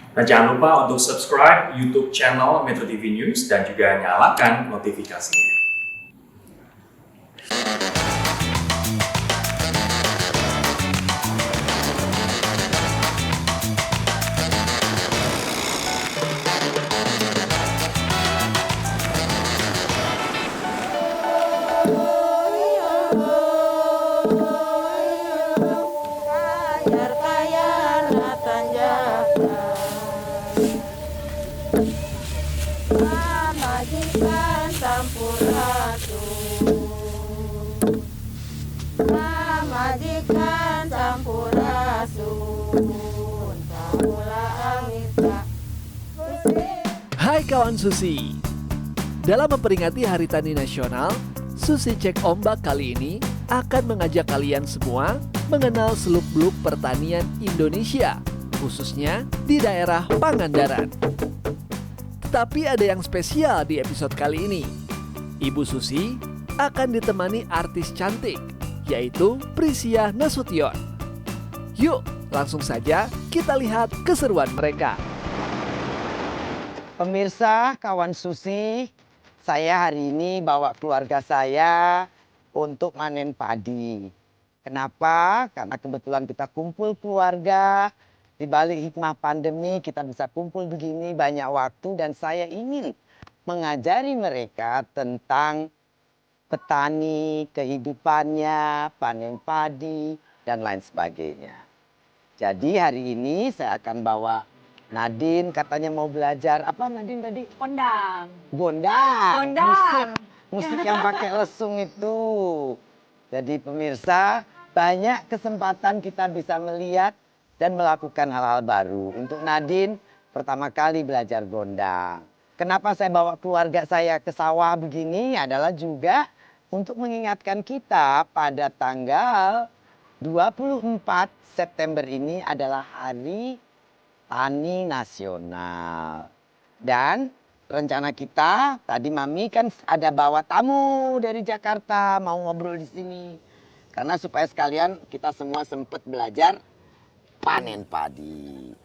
Dan jangan lupa untuk subscribe YouTube channel Metro TV News dan juga nyalakan notifikasinya. Majikan sampurasun, kamula amita. Hai kawan Susi. Dalam memperingati Hari Tani Nasional, Susi Cek Ombak kali ini akan mengajak kalian semua mengenal seluk-beluk pertanian Indonesia, khususnya di daerah Pangandaran. Tetapi ada yang spesial di episode kali ini. Ibu Susi akan ditemani artis cantik, yaitu Prisia Nasution. Yuk, langsung saja kita lihat keseruan mereka. Pemirsa, kawan Susi, saya hari ini bawa keluarga saya untuk manen padi. Kenapa? Karena kebetulan kita kumpul keluarga. Di balik hikmah pandemi kita bisa kumpul begini banyak waktu dan saya ingin mengajari mereka tentang petani, kehidupannya, panen padi, dan lain sebagainya. Jadi hari ini saya akan bawa Nadine, katanya mau belajar apa Nadine tadi? Kondang. Gondang. Gondang. Musik yang pakai lesung itu. Jadi pemirsa, banyak kesempatan kita bisa melihat dan melakukan hal-hal baru. Untuk Nadine, pertama kali belajar gondang. Kenapa saya bawa keluarga saya ke sawah begini adalah juga untuk mengingatkan kita pada tanggal 24 September ini adalah Hari Tani Nasional. Dan rencana kita, tadi Mami kan ada bawa tamu dari Jakarta mau ngobrol di sini. Karena supaya sekalian kita semua sempat belajar panen padi.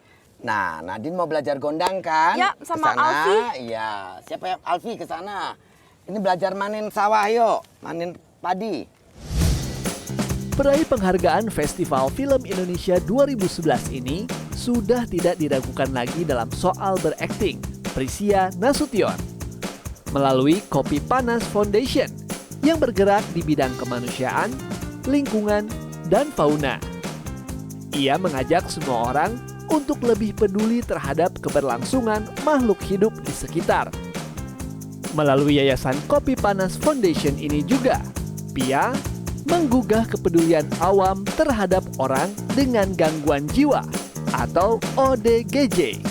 Nah, Nadine mau belajar gondang kan? Ya, sama Kesana, Alfi. Iya, siapa yang Alfi ke sana? Ini belajar manen sawah yuk, manen padi. Peraih penghargaan Festival Film Indonesia 2011 ini sudah tidak diragukan lagi dalam soal berakting, Prisia Nasution. Melalui Kopi Panas Foundation yang bergerak di bidang kemanusiaan, lingkungan, dan fauna. Ia mengajak semua orang untuk lebih peduli terhadap keberlangsungan makhluk hidup di sekitar. Melalui Yayasan Kopi Panas Foundation ini juga, Pia menggugah kepedulian awam terhadap orang dengan gangguan jiwa atau ODGJ.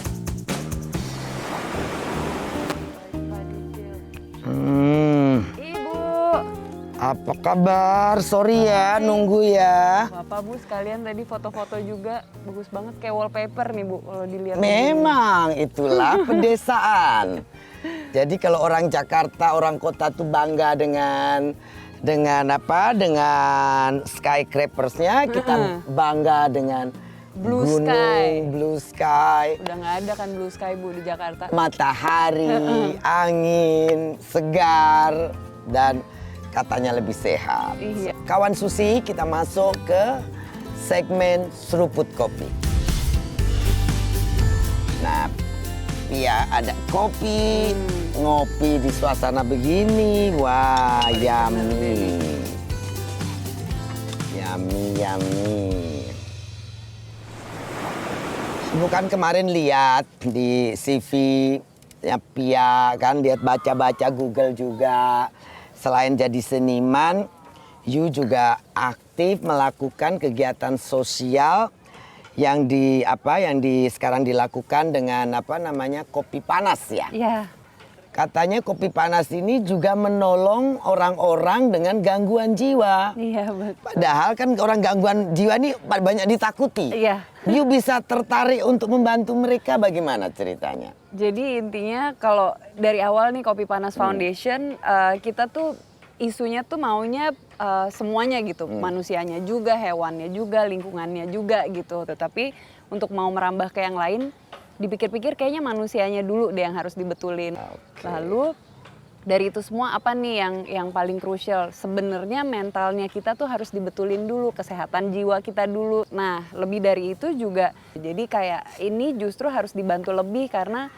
Ibu. Apa kabar? Sorry ya, nunggu ya. Bapak Bu sekalian tadi foto-foto juga bagus banget kayak wallpaper nih Bu kalau dilihat. Memang itulah pedesaan. Jadi kalau orang Jakarta, orang kota tuh bangga dengan apa? Dengan skyscrapersnya, kita bangga dengan Blue gunung, sky. blue sky, Udah nggak ada kan blue sky Bu di Jakarta. matahari, angin, segar, dan katanya lebih sehat. Iya. Kawan Susi, kita masuk ke segmen seruput kopi. Nah, Pia ada kopi, ngopi di suasana begini, wah yummy. Yummy, yummy. Bukan kemarin lihat di CV ya Pia kan, lihat baca-baca Google juga. Selain jadi seniman, you juga aktif melakukan kegiatan sosial yang sekarang dilakukan dengan kopi panas ya. Iya. Katanya kopi panas ini juga menolong orang-orang dengan gangguan jiwa. Iya betul. Padahal kan orang gangguan jiwa ini banyak ditakuti. Iya. You bisa tertarik untuk membantu mereka, bagaimana ceritanya? Jadi intinya kalau dari awal nih Kopi Panas Foundation kita tuh isunya tuh maunya semuanya gitu, manusianya juga, hewannya juga, lingkungannya juga gitu. Tetapi untuk mau merambah ke yang lain, dipikir-pikir kayaknya manusianya dulu deh yang harus dibetulin. Lalu dari itu semua apa nih yang paling krusial? Sebenarnya mentalnya kita tuh harus dibetulin dulu, kesehatan jiwa kita dulu. Nah, lebih dari itu juga jadi kayak ini justru harus dibantu lebih karena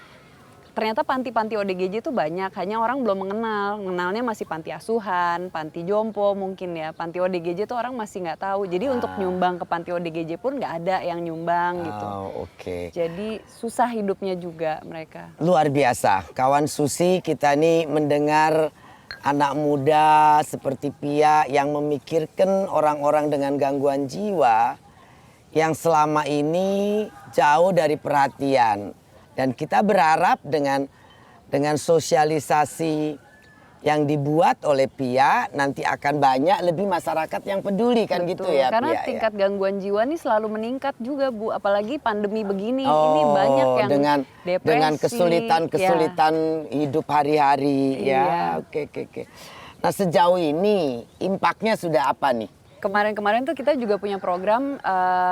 ternyata panti-panti ODGJ itu banyak, hanya orang belum mengenalnya masih panti asuhan, panti jompo mungkin ya. Panti ODGJ itu orang masih nggak tahu. Jadi untuk nyumbang ke panti ODGJ pun nggak ada yang nyumbang gitu. Oke. Jadi susah hidupnya juga mereka. Luar biasa, kawan Susi, kita nih mendengar anak muda seperti Pia yang memikirkan orang-orang dengan gangguan jiwa yang selama ini jauh dari perhatian. Dan kita berharap dengan sosialisasi yang dibuat oleh Pia nanti akan banyak lebih masyarakat yang peduli kan. Betul, gitu ya karena Pia, tingkat gangguan jiwa nih selalu meningkat juga Bu, apalagi pandemi begini. Oh, ini banyak yang depresi dengan kesulitan hidup hari-hari Iya. ya. Oke. Nah, sejauh ini impaknya sudah apa nih? Kemarin tuh kita juga punya program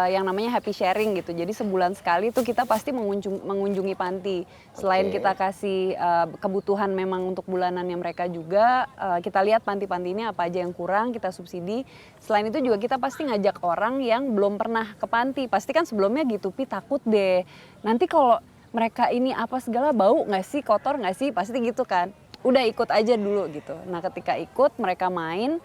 yang namanya Happy Sharing gitu. Jadi sebulan sekali tuh kita pasti mengunjungi panti. Selain kita kasih kebutuhan memang untuk bulanannya mereka juga, kita lihat panti-panti ini apa aja yang kurang, kita subsidi. Selain itu juga kita pasti ngajak orang yang belum pernah ke panti. Pasti kan sebelumnya gitu, Pi takut deh. Nanti kalau mereka ini apa segala bau nggak sih, kotor nggak sih, pasti gitu kan. Udah ikut aja dulu gitu. Nah ketika ikut mereka main,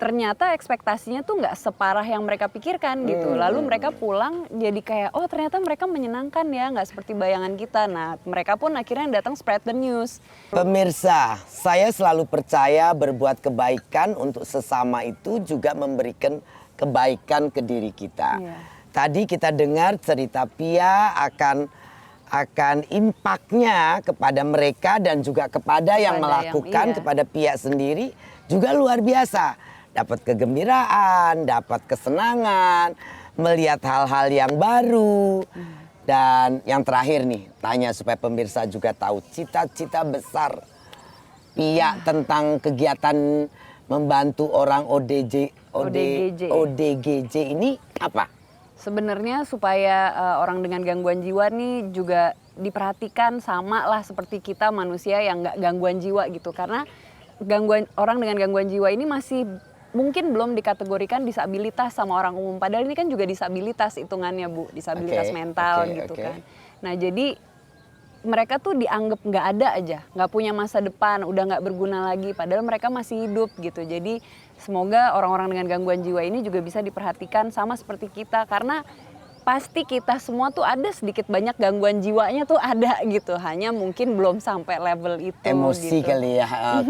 ternyata ekspektasinya tuh nggak separah yang mereka pikirkan gitu. Lalu mereka pulang jadi kayak, oh ternyata mereka menyenangkan ya, nggak seperti bayangan kita. Nah mereka pun akhirnya datang spread the news. Pemirsa, saya selalu percaya berbuat kebaikan untuk sesama itu juga memberikan kebaikan ke diri kita. Iya. Tadi kita dengar cerita Pia akan impaknya kepada mereka dan juga kepada yang melakukan, kepada Pia sendiri juga luar biasa. Dapat kegembiraan, dapat kesenangan, melihat hal-hal yang baru. Dan yang terakhir nih, tanya supaya pemirsa juga tahu cita-cita besar Pia tentang kegiatan membantu orang ODGJ ini apa? Sebenarnya supaya orang dengan gangguan jiwa nih juga diperhatikan sama lah seperti kita manusia yang nggak gangguan jiwa gitu. Karena orang dengan gangguan jiwa ini masih mungkin belum dikategorikan disabilitas sama orang umum. Padahal ini kan juga disabilitas hitungannya Bu, disabilitas mental gitu kan. Nah jadi mereka tuh dianggap nggak ada aja, nggak punya masa depan, udah nggak berguna lagi. Padahal mereka masih hidup gitu. Jadi semoga orang-orang dengan gangguan jiwa ini juga bisa diperhatikan sama seperti kita. Karena pasti kita semua tuh ada sedikit banyak gangguan jiwanya tuh ada gitu. Hanya mungkin belum sampai level itu. Emosi gitu. Kali ya,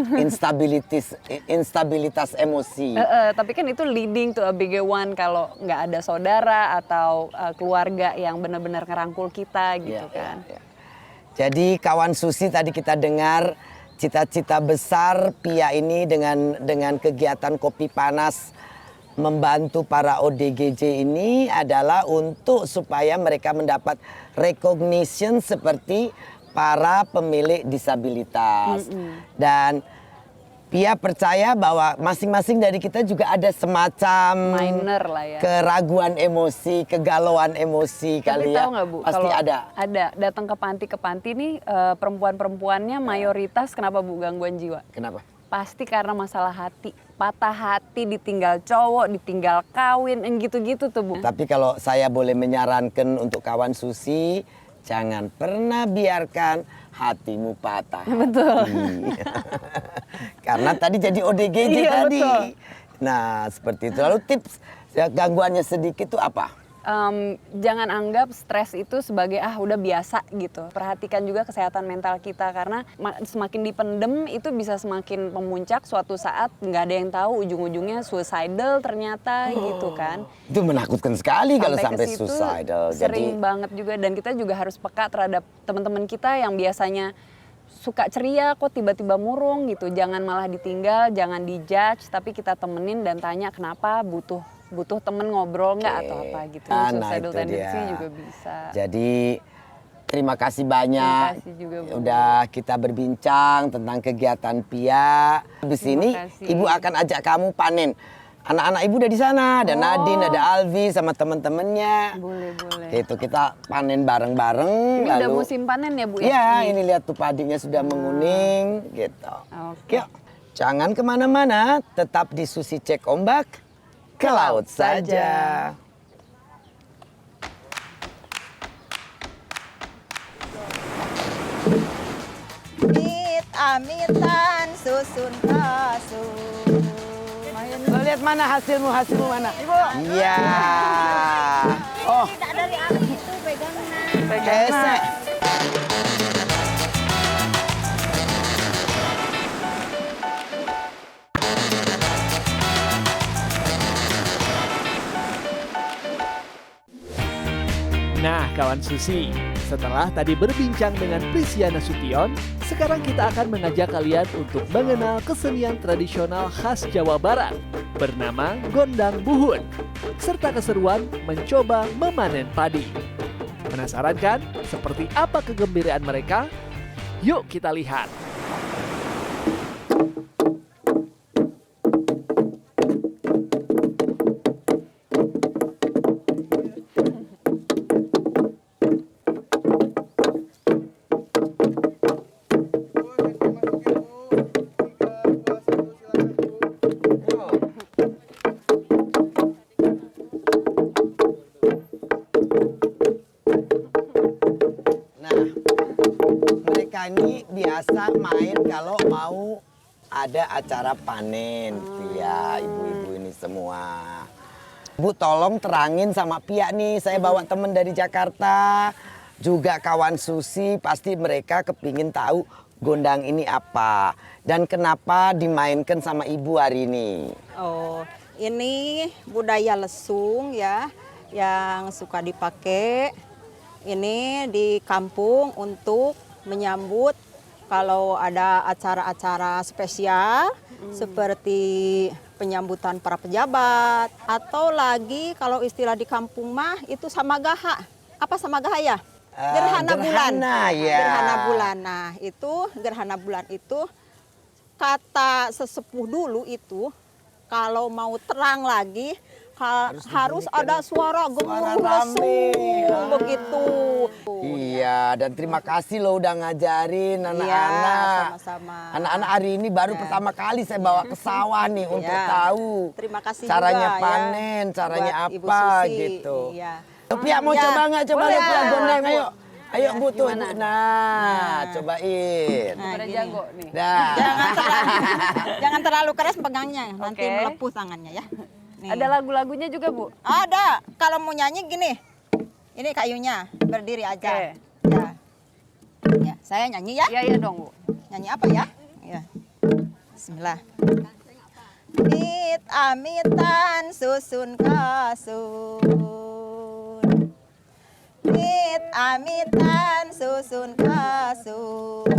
instabilitas emosi. Tapi kan itu leading to a bigger one kalau nggak ada saudara atau keluarga yang benar-benar ngerangkul kita gitu kan. Jadi kawan Susi tadi kita dengar cita-cita besar Pia ini dengan kegiatan Kopi Panas membantu para ODGJ ini adalah untuk supaya mereka mendapat recognition seperti para pemilik disabilitas. Dan Pia percaya bahwa masing-masing dari kita juga ada semacam minor lah ya, keraguan emosi, kegalauan emosi. Kali ya. Tahu nggak Bu? Pasti kalau ada. Datang ke panti nih perempuan-perempuannya mayoritas kenapa Bu gangguan jiwa? Kenapa? Pasti karena masalah hati, patah hati, ditinggal cowok, ditinggal kawin, gitu-gitu tuh Bu. Tapi kalau saya boleh menyarankan untuk kawan Susi, jangan pernah biarkan hatimu patah. Betul. Karena tadi jadi ODGJ tadi. Betul. Nah seperti itu. Lalu tips gangguannya sedikit itu apa? Jangan anggap stres itu sebagai udah biasa gitu. Perhatikan juga kesehatan mental kita karena semakin dipendem itu bisa semakin memuncak suatu saat nggak ada yang tahu ujung-ujungnya suicidal ternyata gitu kan. Itu menakutkan sekali kalau sampai suicidal. Sering banget juga dan kita juga harus peka terhadap teman-teman kita yang biasanya suka ceria kok tiba-tiba murung gitu. Jangan malah ditinggal, jangan dijudge tapi kita temenin dan tanya kenapa butuh temen ngobrol nggak atau apa gitu. Suicidal tendency juga bisa. Jadi terima kasih banyak. Terima kasih juga, Bu. Udah kita berbincang tentang kegiatan Pia. Habis ini Ibu akan ajak kamu panen anak-anak ibu udah di sana, ada Nadine, ada Alvi sama temen-temennya. Boleh, boleh. Gitu kita panen bareng-bareng. Ini udah musim panen ya Bu ya? Iya, ini lihat tuh padinya sudah menguning gitu. Oke. Yuk, jangan kemana-mana, tetap di Susi Cek Ombak, ke laut saja. Amit-amitan susun kasun. Lo lihat mana hasilmu mana? Ibu. Iya. Oh, Tidak dari alat itu pegangan. gesek. Nah, kawan Susi, setelah tadi berbincang dengan Prisia Nasution, sekarang kita akan mengajak kalian untuk mengenal kesenian tradisional khas Jawa Barat bernama Gondang Buhun, serta keseruan mencoba memanen padi. Penasaran kan seperti apa kegembiraan mereka? Yuk kita lihat. Nah, mereka ini biasa main kalau mau ada acara panen. Pia, ibu-ibu ini semua. Bu, tolong terangin sama Pia nih. Saya bawa temen dari Jakarta. Juga kawan Susi, pasti mereka kepingin tahu gondang ini apa. Dan kenapa dimainkan sama ibu hari ini. Oh, ini budaya lesung ya, yang suka dipakai. Ini di kampung untuk menyambut kalau ada acara-acara spesial seperti penyambutan para pejabat atau lagi kalau istilah di kampung mah itu samagaha. Apa samagaha ya? Gerhana bulan. Ya. Gerhana bulan. Nah, itu gerhana bulan itu kata sesepuh dulu itu kalau mau terang lagi harus ada suara gemuruh lesung begitu. Iya, dan terima kasih loh udah ngajarin anak-anak. Iya, sama-sama. Anak-anak hari ini baru Ya. pertama kali saya bawa ke sawah nih untuk Ya. tahu Terima kasih caranya juga, ya, panen, caranya buat Ibu apa Susi. gitu. Iya. Pia mau Ya, coba nggak? Coba boleh. lihat Pia gondang, ayo. Ayo Ya, Bu tuh. gimana? Nah, cobain. Nah, Pada gini. jago nih. Dah. Jangan terlalu keras pegangnya, nanti Oke. melepuh tangannya ya. Nih. Ada lagu-lagunya juga Bu? Ada. Kalau mau nyanyi gini. Ini kayunya, berdiri aja. Oke. Ya. Ya, saya nyanyi ya. Iya, iya dong Bu. Nyanyi apa ya? Ya. Bismillah. Amit-amitan susun kasun. Amit-amitan susun kasun.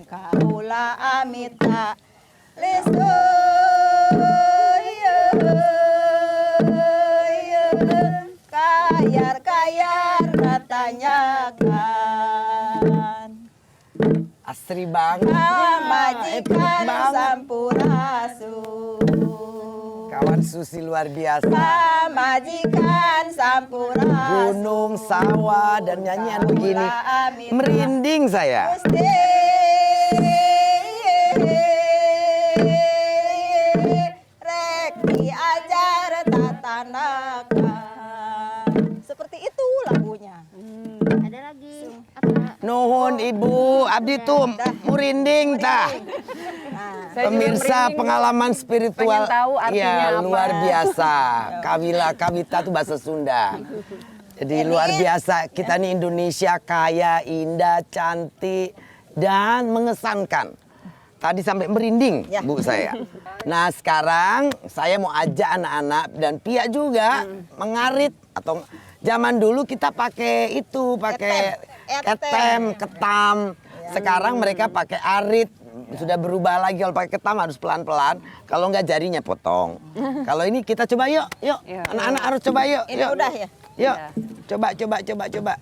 Kaula amita lesun. Kayar-kayar tanyakan. Asri banget. Majikan sampurasun. Kawan Susi luar biasa. Majikan sampurasun. Gunung, sawah, dan nyanyian begini. Merinding saya. Gusti rek diajar tatanakan. Seperti itu lagunya. Ada lagi apa? Nuhun Ibu, abdi tuh merinding tah. Nah, Saya juga Pemirsa merinding, Bu. pengalaman spiritual Pengen tahu artinya ya, apa. luar biasa. Kawita tuh bahasa Sunda. Jadi luar biasa, kita nih Indonesia kaya, indah, cantik, dan mengesankan. Tadi sampai merinding, Ya. Bu saya. Nah sekarang saya mau ajak anak-anak dan Pia juga mengarit atau zaman dulu kita pakai itu, pakai ketam. Sekarang mereka pakai arit. Sudah berubah lagi, kalau pakai ketam harus pelan-pelan. Kalau nggak jarinya potong. Kalau ini kita coba yuk. Iya. Anak-anak harus coba yuk. ini yuk. udah ya. Yuk. Iya. Coba.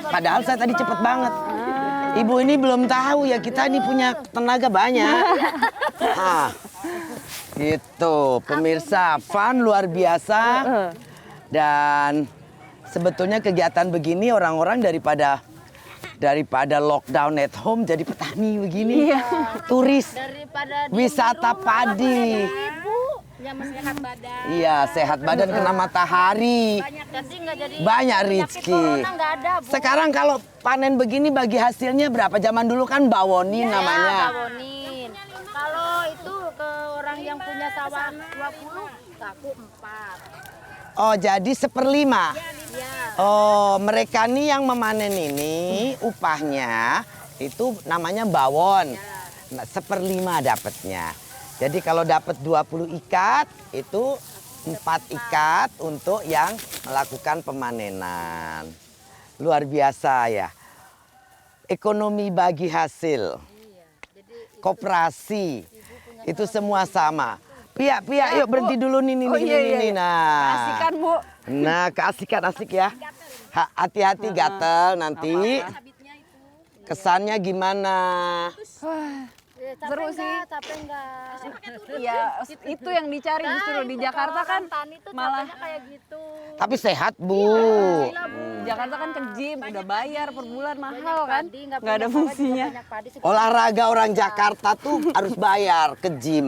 Padahal saya tadi cepet banget. Ibu ini belum tahu ya kita ini punya tenaga banyak. Ah, gitu, pemirsa, fun luar biasa. Dan sebetulnya kegiatan begini orang-orang daripada lockdown at home jadi petani begini. Turis, wisata padi. Yang sehat badan. Iya, sehat badan kena matahari. Banyak gaji nggak jadi. Banyak rezeki. Nggak ada, Bu. Sekarang kalau panen begini bagi hasilnya berapa? Zaman dulu kan bawonin namanya. Bawonin. Kalau itu ke orang yang punya sawah 20, aku 4. Oh, jadi 1/5. Iya. Oh, mereka nih yang memanen ini upahnya itu namanya bawon. Nah, 1/5 dapatnya. Jadi kalau dapat 20 ikat itu 4 ikat untuk yang melakukan pemanenan. Luar biasa ya. Ekonomi bagi hasil. Koperasi. Itu semua sama. Pia, yuk berhenti dulu nih. Nah. Kasihkan, Bu. Nah, keasikan asik ya. Hati-hati gatel nanti. Kesannya gimana? Seru sih. Capek nggak? Iya, itu yang dicari justru di Jakarta kan Tani tuh malah capeknya kayak gitu. Tapi sehat, Bu. Jakarta kan ke gym udah bayar per bulan mahal kan, Padi, nggak ada fungsinya. banyak padi. Olahraga orang Jakarta tuh harus bayar ke gym.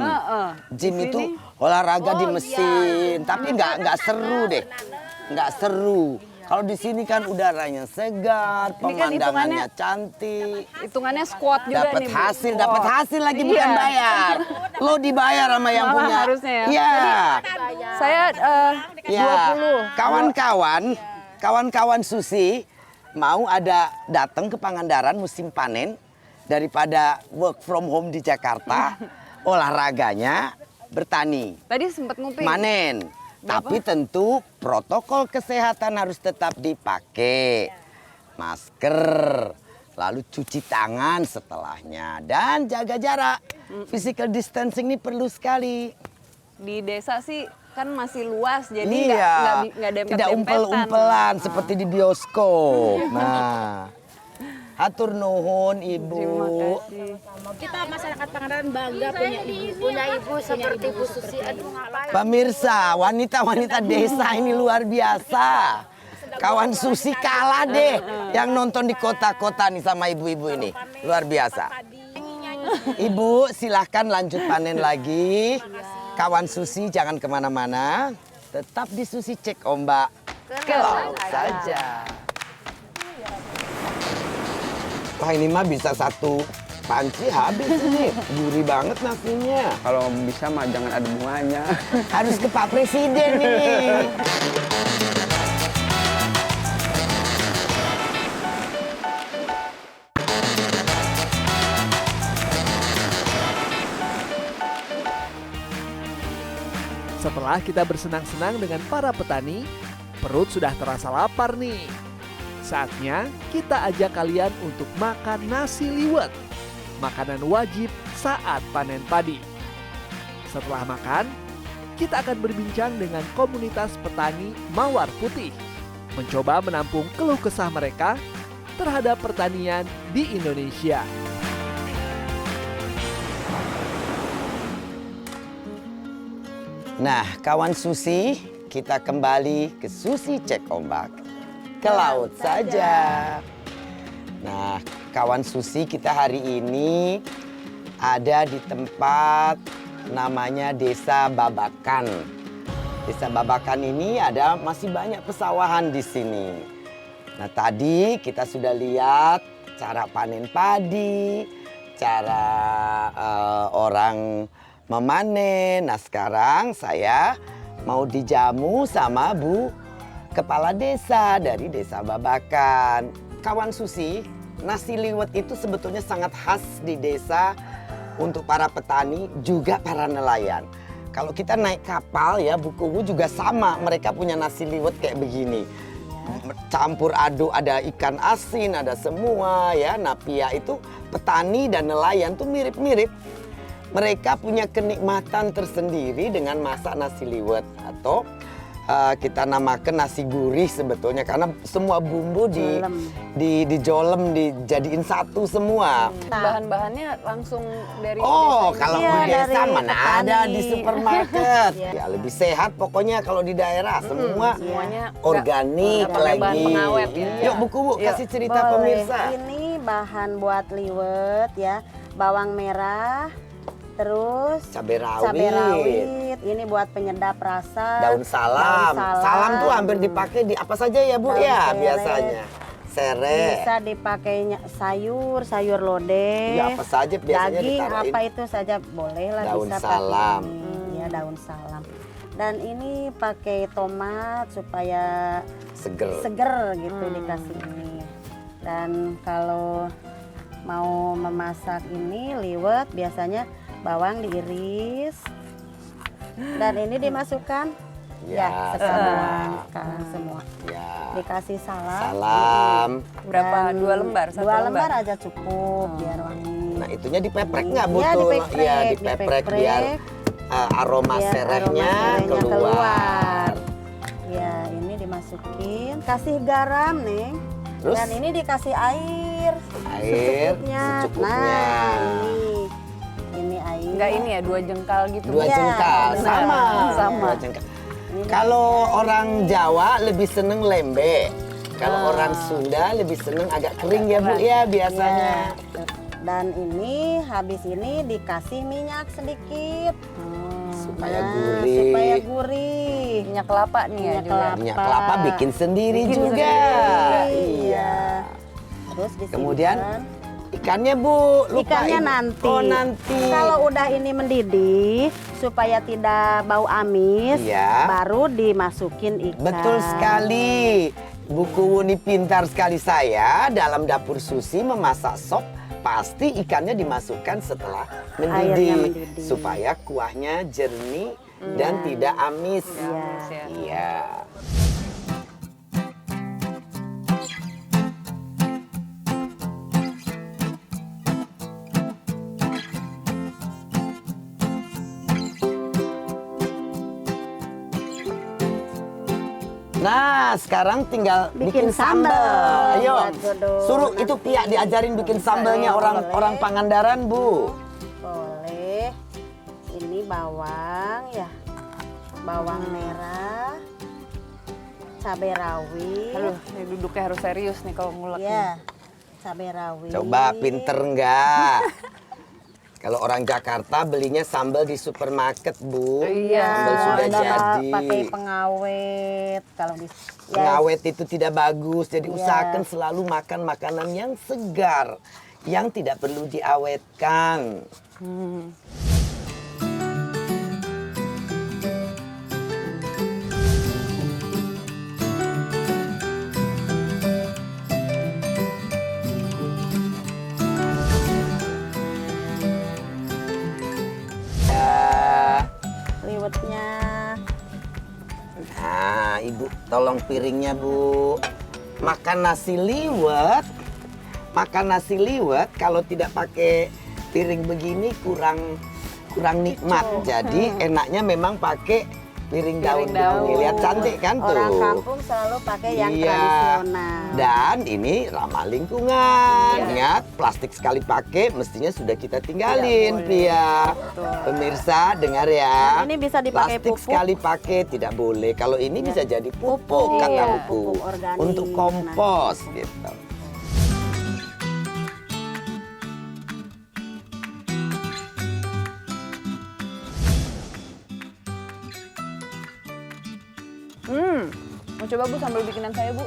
Gym Di itu sini? olahraga di mesin, tapi nggak seru deh. Nggak seru. Kalau di sini kan udaranya segar, Ini kan pemandangannya cantik. Hitungannya squat juga Dapat nih, Bu. hasil, Oh. dapat hasil lagi bukan Iya. bayar. Lo dibayar sama yang Malah punya. harusnya ya. Iya. Saya Ya, 20. kawan-kawan Susi mau ada datang ke Pangandaran musim panen daripada work from home di Jakarta, olahraganya bertani, Tadi sempat nguping. manen. Tapi tentu protokol kesehatan harus tetap dipakai. Masker, lalu cuci tangan setelahnya dan jaga jarak. Physical distancing ini perlu sekali. Di desa sih kan masih luas, jadi Iya, nggak dempet-dempetan. tidak umpel-umpelan seperti di bioskop. Nah, atur nuhun Ibu. Terima kasih. Kita masyarakat Pangandaran bangga punya ibu seperti Bu Susi. Aduh, ngapain? Pemirsa, wanita-wanita desa ini luar biasa. Kawan Susi kalah deh yang nonton di kota-kota nih sama ibu-ibu ini. Luar biasa. Ibu silahkan lanjut panen lagi. Kawan Susi jangan kemana-mana. Tetap di Susi Cek Ombak. Ke laut saja. Wah, ini mah bisa satu panci habis nih. Gurih banget nasinya. Kalau bisa mah jangan ada bunganya. Harus ke Pak Presiden nih. Setelah kita bersenang-senang dengan para petani, perut sudah terasa lapar nih. Saatnya kita ajak kalian untuk makan nasi liwet, makanan wajib saat panen padi. Setelah makan, kita akan berbincang dengan komunitas petani Mawar Putih, mencoba menampung keluh kesah mereka terhadap pertanian di Indonesia. Nah, kawan Susi, kita kembali ke Susi Cek Ombak. Ke laut saja. Nah, kawan Susi, kita hari ini ada di tempat namanya Desa Babakan. Desa Babakan ini masih banyak pesawahan di sini. Nah, tadi kita sudah lihat cara panen padi, cara orang memanen. Nah, sekarang saya mau dijamu sama Bu Kepala Desa dari Desa Babakan. Kawan Susi, nasi liwet itu sebetulnya sangat khas di desa untuk para petani juga para nelayan. Kalau kita naik kapal ya, Bu Kuwu juga sama. Mereka punya nasi liwet kayak begini. Campur aduk, ada ikan asin, ada semua ya. Napia itu petani dan nelayan tuh mirip-mirip. Mereka punya kenikmatan tersendiri dengan masak nasi liwet atau kita namakan nasi gurih sebetulnya karena semua bumbu dijolem dijadiin satu semua. Bahan-bahannya langsung dari Oh, desa kalau Iya, di desa dari mana petani. ada di supermarket. Iya. Ya lebih sehat pokoknya kalau di daerah semua semuanya organik nggak pakai lagi. bahan pengawet ya. Yuk buku Bu, kasih cerita Boleh. pemirsa. Ini bahan buat liwet ya, bawang merah, terus Cabai rawit. cabai rawit. Ini buat penyedap rasa. Daun salam. Daun Salam tuh hampir dipakai di apa saja ya Bu Daun ya serai. biasanya. Serai. Bisa dipakainya sayur lodeh. Ya apa saja biasanya daging ditarain. apa itu saja boleh lah, Daun bisa salam. pakai ini. Ya daun salam. Dan ini pakai tomat supaya seger gitu dikasih ini. Dan kalau mau memasak ini liwet biasanya bawang diiris dan ini dimasukkan Ya, semua. Ya. Dikasih salam. Salam. Berapa? Dan 2 lembar? 1 2 lembar aja cukup biar wangi. Nah itunya dipeprek nggak Bu? Iya, tuh? dipeprek, Iya, dipeprek biar aroma biar serehnya aroma serehnya keluar. Ya, ini dimasukin, kasih garam nih. Terus? Dan ini dikasih air. Air secukupnya. secukupnya. Nah, ini air. Enggak ini ya 2 jengkal gitu. 2 Iya, jengkal, benar. sama. Sama. 2 jengkal. Ini Kalau orang Jawa lebih seneng lembe. Kalau orang Sunda lebih seneng agak kering ya Bu ya biasanya. Ya. Dan ini habis ini dikasih minyak sedikit. Supaya Nah, gurih. Supaya gurih. Minyak kelapa nih ya Minyak juga. kelapa. Minyak kelapa bikin sendiri Bikin juga. Iya. Iya. Terus disimpan. Kemudian ikannya Bu, lupa Ikannya ini. nanti. Oh nanti. Kalau udah ini mendidih supaya tidak bau amis, Iya. baru dimasukin ikan. Betul sekali. Buku Wuni pintar sekali saya dalam dapur Susi memasak sop pasti ikannya dimasukkan setelah Airnya mendidih mendidih. supaya kuahnya jernih dan tidak amis. Iya. Iya. Nah, sekarang tinggal bikin Bikin sambal. sambal Ayo, buat Dodol. suruh itu Pia diajarin bikin sambalnya orang Pangandaran, Bu. Boleh. Ini bawang ya. Bawang merah. Cabai rawit. Aduh, ini duduknya harus serius nih kalau ngulek. Ya. Cabai rawit. Coba pinter enggak? Kalau orang Jakarta belinya sambal di supermarket, Bu. Iya. Sambal sudah Udah jadi. pakai pengawet. Kalau di Pengawet itu tidak bagus, jadi Iya. usahakan selalu makan makanan yang segar, yang tidak perlu diawetkan. Ya. liwetnya. Nah, Ibu tolong piringnya, Bu. Makan nasi liwet. Makan nasi liwet kalau tidak pakai piring begini kurang nikmat. Jadi enaknya memang pakai piring daun. daun. Lihat cantik kan tuh. Orang kampung selalu pakai yang Iya. tradisional. Dan ini ramah lingkungan. Ingat, plastik sekali pakai mestinya sudah kita tinggalin, Pia. Pemirsa dengar ya. Dan ini bisa dipakai plastik pupuk. sekali pakai tidak boleh. Kalau ini bisa jadi pupuk, Pupuk. kata Iya, buku. pupuk organik. Untuk kompos gitu. Mau coba Bu sambal bikinan saya Bu?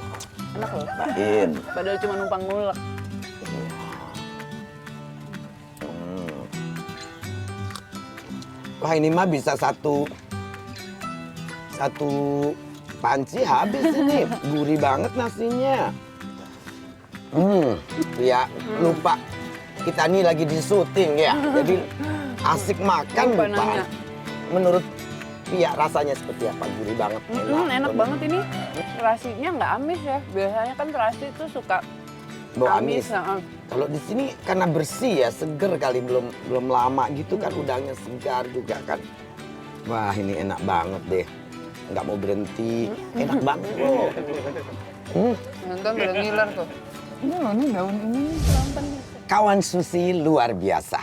Enak loh. In. Padahal cuma numpang ngulek. Wah ini mah bisa satu panci habis ini. Gurih banget nasinya. Ya lupa. Kita ini lagi di syuting ya. Jadi asik makan Lupa lupa. nanya. Menurut Pia rasanya seperti apa? Gurih banget. Enak banget ini. Terasinya nggak amis ya. Biasanya kan terasi itu suka Bau amis. ya. Kalau di sini karena bersih ya, seger kali belum lama gitu kan udangnya segar juga kan. Wah, ini enak banget deh. nggak mau berhenti. Enak banget loh. Nonton udah ngiler tuh. Ini daun ini pelan-pelan. Kawan Susi luar biasa.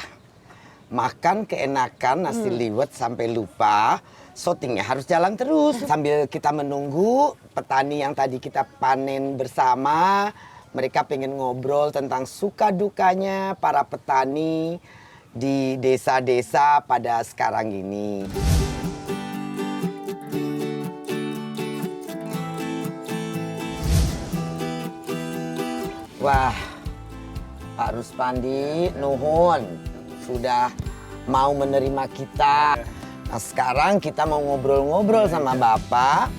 Makan keenakan nasi liwet sampai lupa. Shootingnya harus jalan terus. Sambil kita menunggu petani yang tadi kita panen bersama. Mereka pengen ngobrol tentang suka dukanya para petani di desa-desa pada sekarang ini. Wah, Pak Ruspandi, nuhun sudah mau menerima kita. Nah, sekarang kita mau ngobrol-ngobrol sama Bapak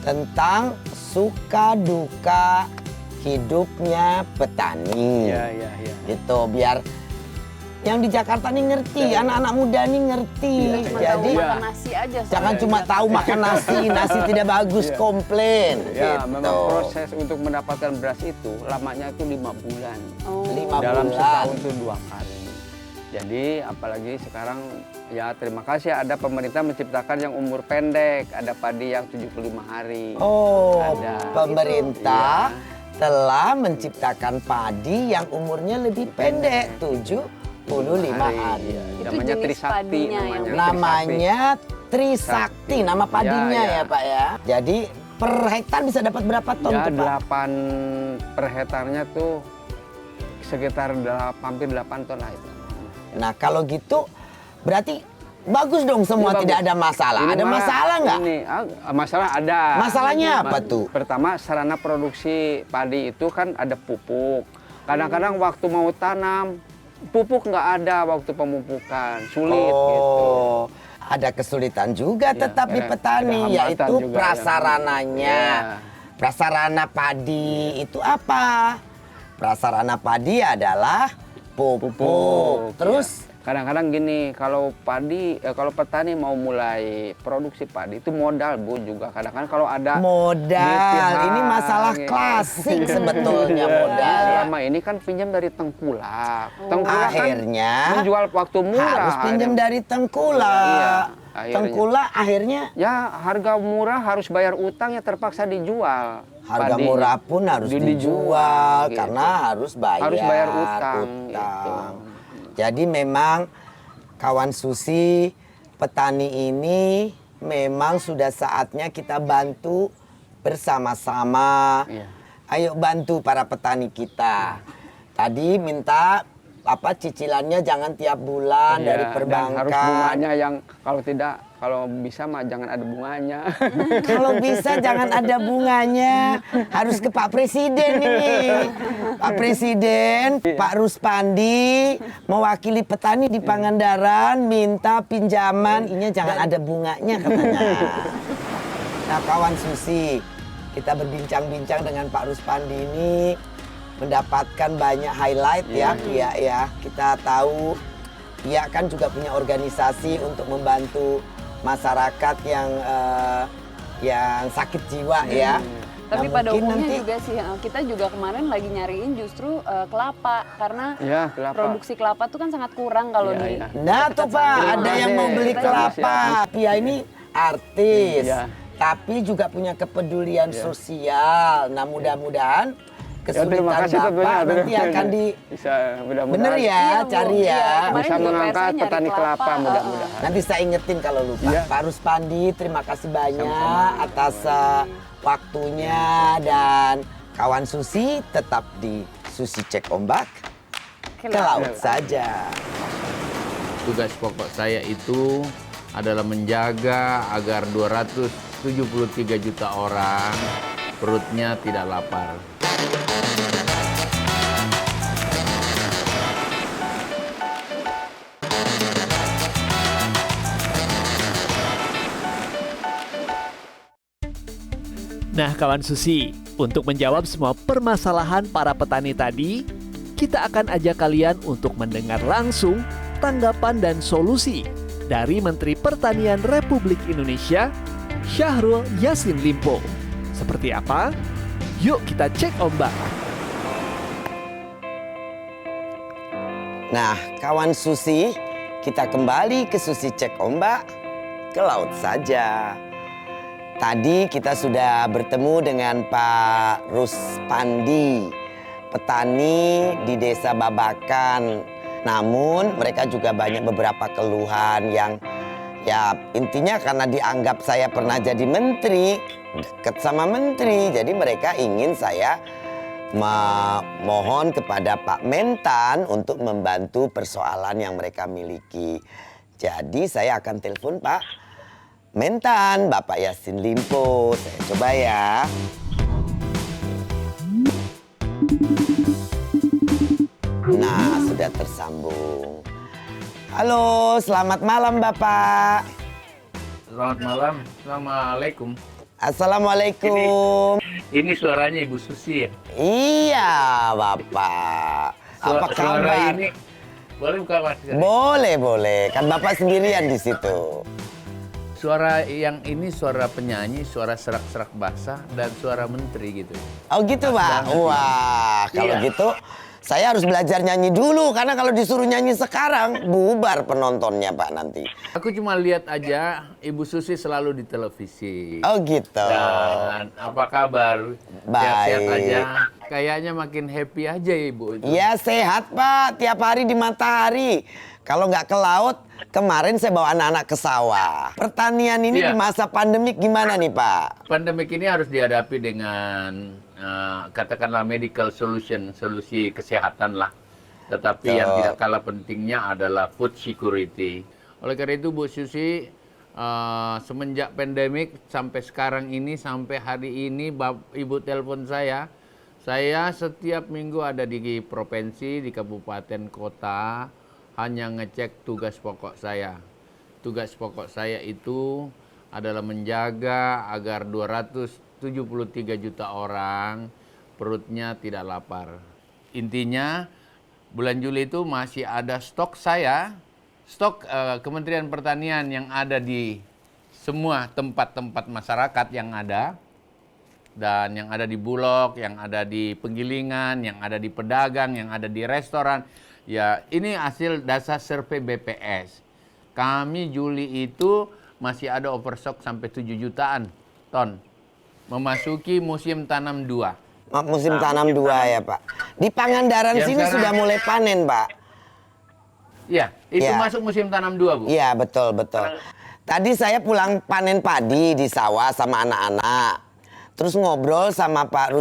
tentang suka duka hidupnya petani. Iya. Gitu, biar yang di Jakarta nih ngerti, anak-anak muda nih ngerti. Cuma Jadi tahu makan nasi aja. jangan cuma tahu makan nasi tidak bagus, komplain. Ya, gitu. memang proses untuk mendapatkan beras itu lamanya itu 5 bulan. 5 Dalam bulan. setahun itu 2 kali. Jadi apalagi sekarang ya terima kasih ada pemerintah menciptakan yang umur pendek, ada padi yang 75 hari. Oh, Ada. pemerintah Iya. telah menciptakan padi yang umurnya lebih pendek, 75 hari. Iya. Itu Namanya jenis Trisakti padinya yang namanya. Namanya Trisakti, nama padinya Ya, ya Pak ya. Jadi per hektar bisa dapat berapa ton Ya, tuh Pak? 8 per hektarnya tuh sekitar hampir 8 ton lah itu. Nah kalau gitu berarti bagus dong semua, Ini tidak bagus. ada masalah. Ini Ada mah- masalah nggak? Ini, masalah ada. Masalahnya apa tuh? Pertama, sarana produksi padi itu kan ada pupuk. Kadang-kadang waktu mau tanam, pupuk nggak ada waktu pemupukan. Sulit gitu. Oh, ada kesulitan juga Ya, tetap di ada petani, hambatan yaitu juga, prasarananya. Ya. Prasarana padi itu apa? Prasarana padi adalah pupuk. Terus Kadang-kadang gini, kalau petani mau mulai produksi padi itu modal Bu juga. Kadang-kadang kalau ada modal, BPH, ini masalah gitu. klasik sebetulnya modal ya. Selama ini kan pinjam dari tengkulak. Tengkulak Akhirnya kan menjual waktu murah. harus pinjam dari tengkulak. Iya, akhirnya. Tengkulak akhirnya Ya harga murah harus bayar utang ya terpaksa dijual. harga Padinya. murah pun harus dijual gitu. karena harus bayar utang. Gitu. Jadi memang kawan Susi, petani ini memang sudah saatnya kita bantu bersama-sama. Iya. Ayo bantu para petani kita. Tadi minta cicilannya jangan tiap bulan Iya, dari dan perbankan. harus bunganya yang kalau bisa mah jangan ada bunganya. Kalau bisa jangan ada bunganya. Harus ke Pak Presiden ini. Pak Presiden, Pak Ruspandi mewakili petani di Pangandaran minta pinjaman, ini jangan ada bunganya katanya. Nah, kawan Susi, kita berbincang-bincang dengan Pak Ruspandi ini mendapatkan banyak highlight ya. Kita tahu Pia kan juga punya organisasi untuk membantu masyarakat yang sakit jiwa ya. Tapi Nah, pada mungkin umumnya nanti juga sih, kita juga kemarin lagi nyariin justru kelapa. Karena Ya, kelapa. produksi kelapa tuh kan sangat kurang kalau Iya, di... iya. Nah tuh Pak, ada yang mau beli Terima kasih. kelapa. Pia ini artis, Iya. tapi juga punya kepedulian sosial. Nah mudah-mudahan Ya, terima kesulitan kasih tentunya. Bapak nanti akan di... bisa mudah-mudahan Bener ya, Iya, Bu. cari Iya, ya. kemarin bisa juga mengangkat PSA nyari petani kelapa mudah-mudahan. Nanti saya ingetin kalau lupa. Iya. Pak Ruspandi, terima kasih banyak Sama-sama. atas waktunya, dan kawan Susi tetap di Susi Cek Ombak ke laut saja. Tugas pokok saya itu adalah menjaga agar 273 juta orang perutnya tidak lapar. Nah, kawan Susi, untuk menjawab semua permasalahan para petani tadi, kita akan ajak kalian untuk mendengar langsung tanggapan dan solusi dari Menteri Pertanian Republik Indonesia, Syahrul Yassin Limpo. Seperti apa? Yuk kita cek ombak. Nah, kawan Susi, kita kembali ke Susi Cek Ombak ke laut saja. Tadi kita sudah bertemu dengan Pak Ruspandi, petani di Desa Babakan. Namun mereka juga banyak beberapa keluhan yang ya intinya karena dianggap saya pernah jadi menteri, dekat sama menteri. Jadi mereka ingin saya memohon kepada Pak Mentan untuk membantu persoalan yang mereka miliki. Jadi saya akan telepon Pak Mentan, Bapak Yassin Limpo. Saya coba ya. Nah, sudah tersambung. Halo, selamat malam Bapak. Selamat malam. Assalamualaikum. Assalamualaikum. Ini suaranya Ibu Susi ya? Iya, Bapak. Apa Suara kabar? ini boleh buka masker? Boleh. Kan Bapak sendirian di situ. Suara yang ini suara penyanyi, suara serak-serak basah, dan suara menteri gitu. Oh gitu, Pak? Wah, kalau Iya. gitu saya harus belajar nyanyi dulu. Karena kalau disuruh nyanyi sekarang, bubar penontonnya, Pak, nanti. Aku cuma lihat aja Ibu Susi selalu di televisi. Oh gitu. Dan apa kabar? Baik. Sehat-sehat aja. Kayaknya makin happy aja Ibu. Ya sehat, Pak. Tiap hari di matahari. Kalau nggak ke laut, kemarin saya bawa anak-anak ke sawah. Pertanian ini Iya. di masa pandemik gimana nih, Pak? Pandemik ini harus dihadapi dengan katakanlah medical solution, solusi kesehatan lah. Tetapi yang Betul. tidak kalah pentingnya adalah food security. Oleh karena itu Bu Susi, semenjak pandemik sampai sekarang ini, sampai hari ini Ibu telepon saya setiap minggu ada di provinsi, di kabupaten, kota, hanya ngecek tugas pokok saya. Tugas pokok saya itu adalah menjaga agar 273 juta orang perutnya tidak lapar. Intinya bulan Juli itu masih ada stok Kementerian Pertanian yang ada di semua tempat-tempat masyarakat yang ada. Dan yang ada di Bulog, yang ada di penggilingan, yang ada di pedagang, yang ada di restoran. Ya, ini hasil dasar survei BPS. Kami Juli itu masih ada overstock sampai 7 jutaan ton. Memasuki musim tanam 2. Musim tanam 2 ya, Pak. Di Pangandaran Yang sini sekarang- sudah mulai panen, Pak. Ya, itu Ya. masuk musim tanam 2, Bu. Iya, betul. Tadi saya pulang panen padi di sawah sama anak-anak. Terus ngobrol sama Pak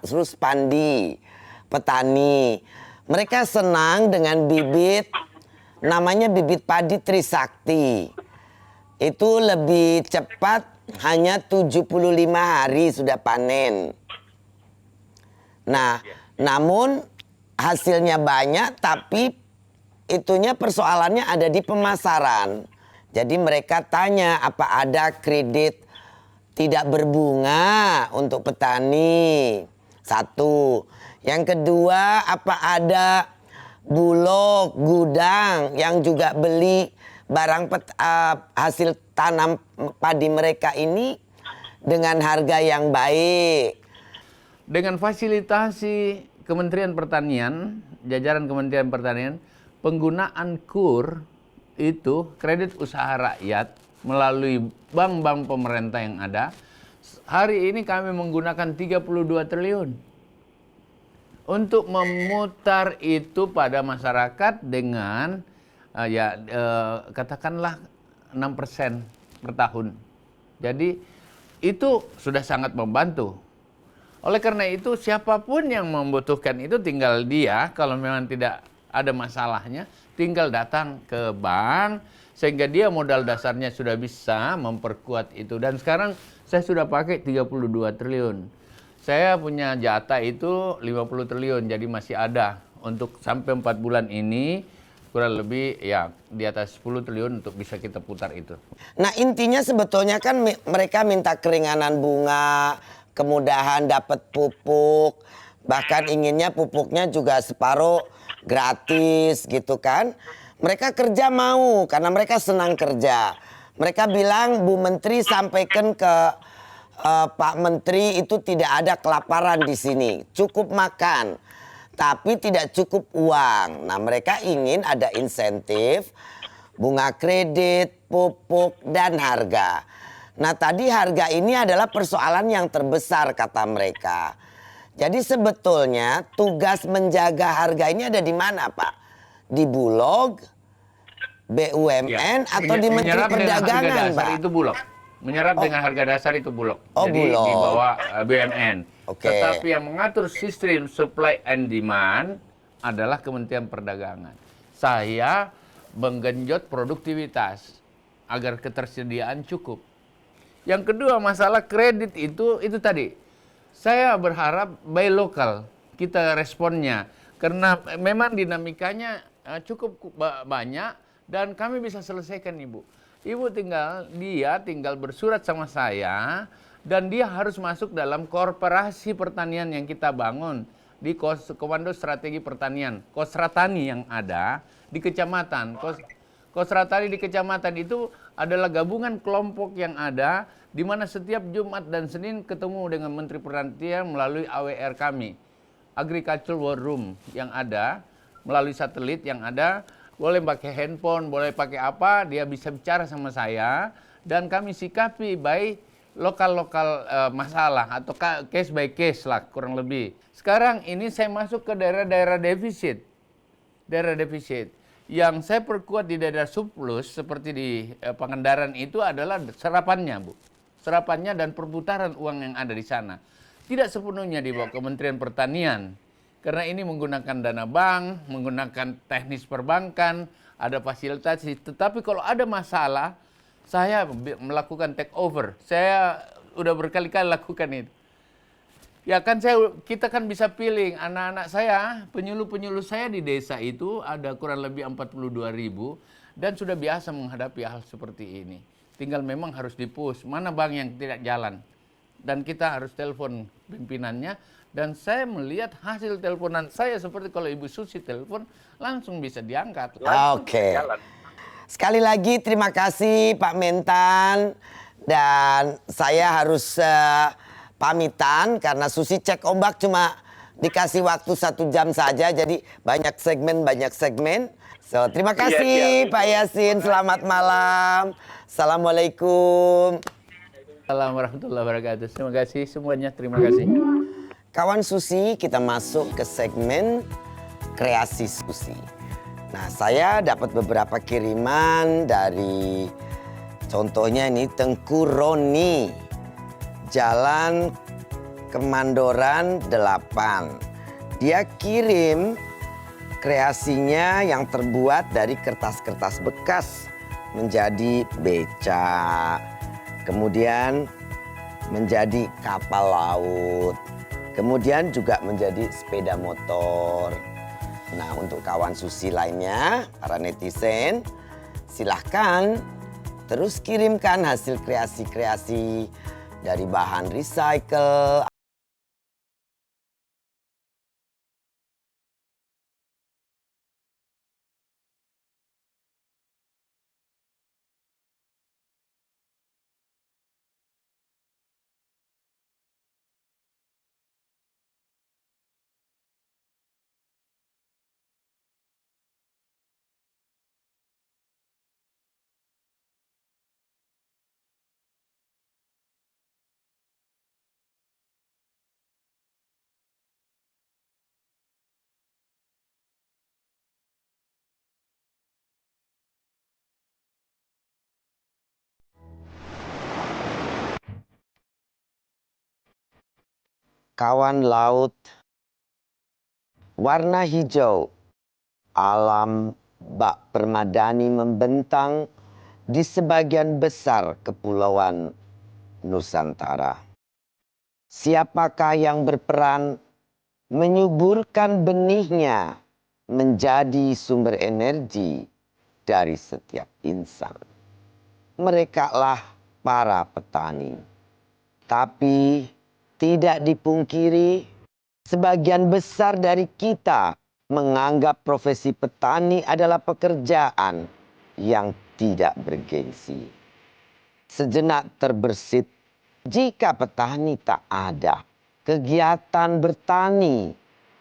Ruspandi, petani. Mereka senang dengan bibit, namanya bibit padi Trisakti. Itu lebih cepat, hanya 75 hari sudah panen. Nah, namun hasilnya banyak, tapi itunya persoalannya ada di pemasaran. Jadi mereka tanya apa ada kredit tidak berbunga untuk petani. Satu. Yang kedua, apa ada bulog, gudang yang juga beli barang hasil tanam padi mereka ini dengan harga yang baik. Dengan fasilitasi Kementerian Pertanian, jajaran Kementerian Pertanian, penggunaan KUR itu kredit usaha rakyat melalui bank-bank pemerintah yang ada. Hari ini kami menggunakan 32 triliun untuk memutar itu pada masyarakat dengan katakanlah 6% per tahun. Jadi itu sudah sangat membantu. Oleh karena itu siapapun yang membutuhkan itu tinggal dia, kalau memang tidak ada masalahnya, tinggal datang ke bank sehingga dia modal dasarnya sudah bisa memperkuat itu. Dan sekarang saya sudah pakai 32 triliun. Saya punya jatah itu 50 triliun, jadi masih ada untuk sampai 4 bulan ini kurang lebih ya di atas 10 triliun untuk bisa kita putar itu. Nah intinya sebetulnya kan mereka minta keringanan bunga, kemudahan dapat pupuk, bahkan inginnya pupuknya juga separuh gratis gitu kan. Mereka kerja mau karena mereka senang kerja. Mereka bilang Bu Menteri sampaikan ke Pak Menteri itu tidak ada kelaparan di sini, cukup makan, tapi tidak cukup uang. Nah mereka ingin ada insentif, bunga kredit, pupuk dan harga. Nah tadi harga ini adalah persoalan yang terbesar kata mereka. Jadi sebetulnya tugas menjaga harga ini ada di mana Pak? Di Bulog, BUMN atau di Menteri Menyerap dengan harga Perdagangan dasar Pak? itu Bulog. Menyerap dengan harga dasar itu Bulog. Oh, Jadi Bulog. di bawah BUMN. Oke. Tetapi yang mengatur sistem supply and demand adalah Kementerian Perdagangan. Saya menggenjot produktivitas agar ketersediaan cukup. Yang kedua masalah kredit itu tadi. Saya berharap buy lokal kita responnya karena memang dinamikanya cukup banyak dan kami bisa selesaikan Ibu. Dia tinggal bersurat sama saya dan dia harus masuk dalam korporasi pertanian yang kita bangun di Komando Strategi Pertanian, Kosratani yang ada di kecamatan. Kosratani di kecamatan itu adalah gabungan kelompok yang ada di mana setiap Jumat dan Senin ketemu dengan Menteri Pertanian melalui AWR kami, Agriculture War Room yang ada, melalui satelit yang ada, boleh pakai handphone, boleh pakai apa, dia bisa bicara sama saya, dan kami sikapi baik lokal-lokal masalah atau case by case lah kurang lebih. Sekarang ini saya masuk ke daerah-daerah defisit. Daerah defisit. Yang saya perkuat di daerah surplus seperti di Pangandaran itu adalah serapannya, Bu. Serapannya dan perputaran uang yang ada di sana. Tidak sepenuhnya dibawa Kementerian Pertanian. Karena ini menggunakan dana bank, menggunakan teknis perbankan, ada fasilitasi. Tetapi kalau ada masalah, saya melakukan take over. Saya udah berkali-kali lakukan itu. Ya kan kita kan bisa pilih anak-anak saya, penyuluh-penyuluh saya di desa itu ada kurang lebih 42.000 dan sudah biasa menghadapi hal seperti ini. Tinggal memang harus di-push, mana bank yang tidak jalan. Dan kita harus telepon pimpinannya. Dan saya melihat hasil teleponan saya seperti kalau Ibu Susi telepon langsung bisa diangkat. Oke. Sekali lagi terima kasih Pak Mentan. Dan saya harus pamitan karena Susi cek ombak cuma dikasih waktu 1 jam saja. Jadi banyak segmen. So, terima kasih Pak Yasin. Selamat malam. Assalamualaikum. Assalamualaikum warahmatullahi wabarakatuh. Terima kasih semuanya. Terima kasih. Kawan Susi, kita masuk ke segmen kreasi Susi. Nah, saya dapat beberapa kiriman dari contohnya ini Tengku Roni, Jalan Kemandoran 8. Dia kirim kreasinya yang terbuat dari kertas-kertas bekas menjadi beca, kemudian menjadi kapal laut, kemudian juga menjadi sepeda motor. Nah, untuk kawan Susi lainnya, para netizen, silahkan terus kirimkan hasil kreasi-kreasi dari bahan recycle. Kawan laut warna hijau, alam bak permadani membentang di sebagian besar kepulauan Nusantara. Siapakah yang berperan menyuburkan benihnya menjadi sumber energi dari setiap insan? Merekalah para petani. Tapi tidak dipungkiri, sebagian besar dari kita menganggap profesi petani adalah pekerjaan yang tidak bergengsi. Sejenak terbersit, jika petani tak ada, kegiatan bertani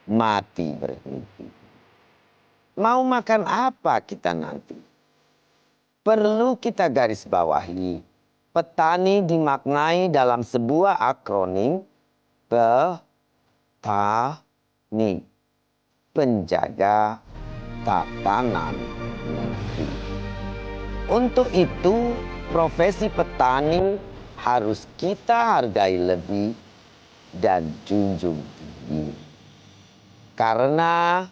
mati berhenti. Mau makan apa kita nanti? Perlu kita garis bawahi, petani dimaknai dalam sebuah akronim petani, penjaga tatanan negeri. Untuk itu, profesi petani harus kita hargai lebih dan junjung tinggi. Karena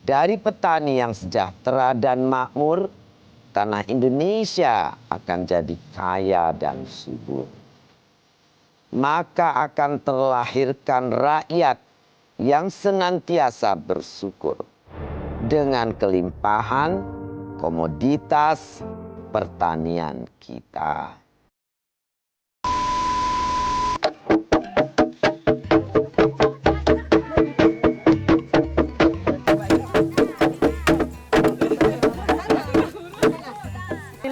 dari petani yang sejahtera dan makmur, tanah Indonesia akan jadi kaya dan subur. Maka akan terlahirkan rakyat yang senantiasa bersyukur dengan kelimpahan komoditas pertanian kita.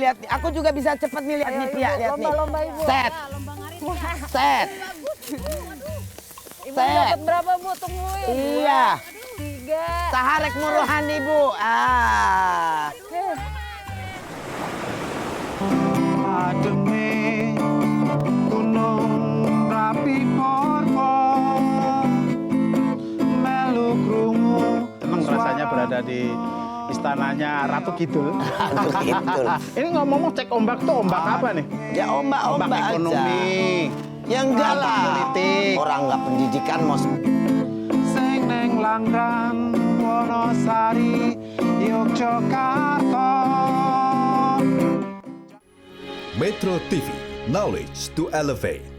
Lihat, aku juga bisa cepat nih, lihat nih, Pia, lihat nih. Lomba-lomba Ibu. Set, set, Ibu set. dapat berapa Bu? Tungguin. Iya. 3. Saharek muruhan Ibu. Ademe gunung rapi porko melu krungu. Senang rasanya berada di istananya Ratu Kidul. Ratu Kidul. Ini ngomong cek ombak tuh ombak apa nih? Ya ombak-ombak aja. Ekonomi. Ya enggak ombak lah. politik. Orang nggak pendidikan mau. Sing neng Langgan, Wonosari, Yogyakarta. Metro TV, knowledge to elevate.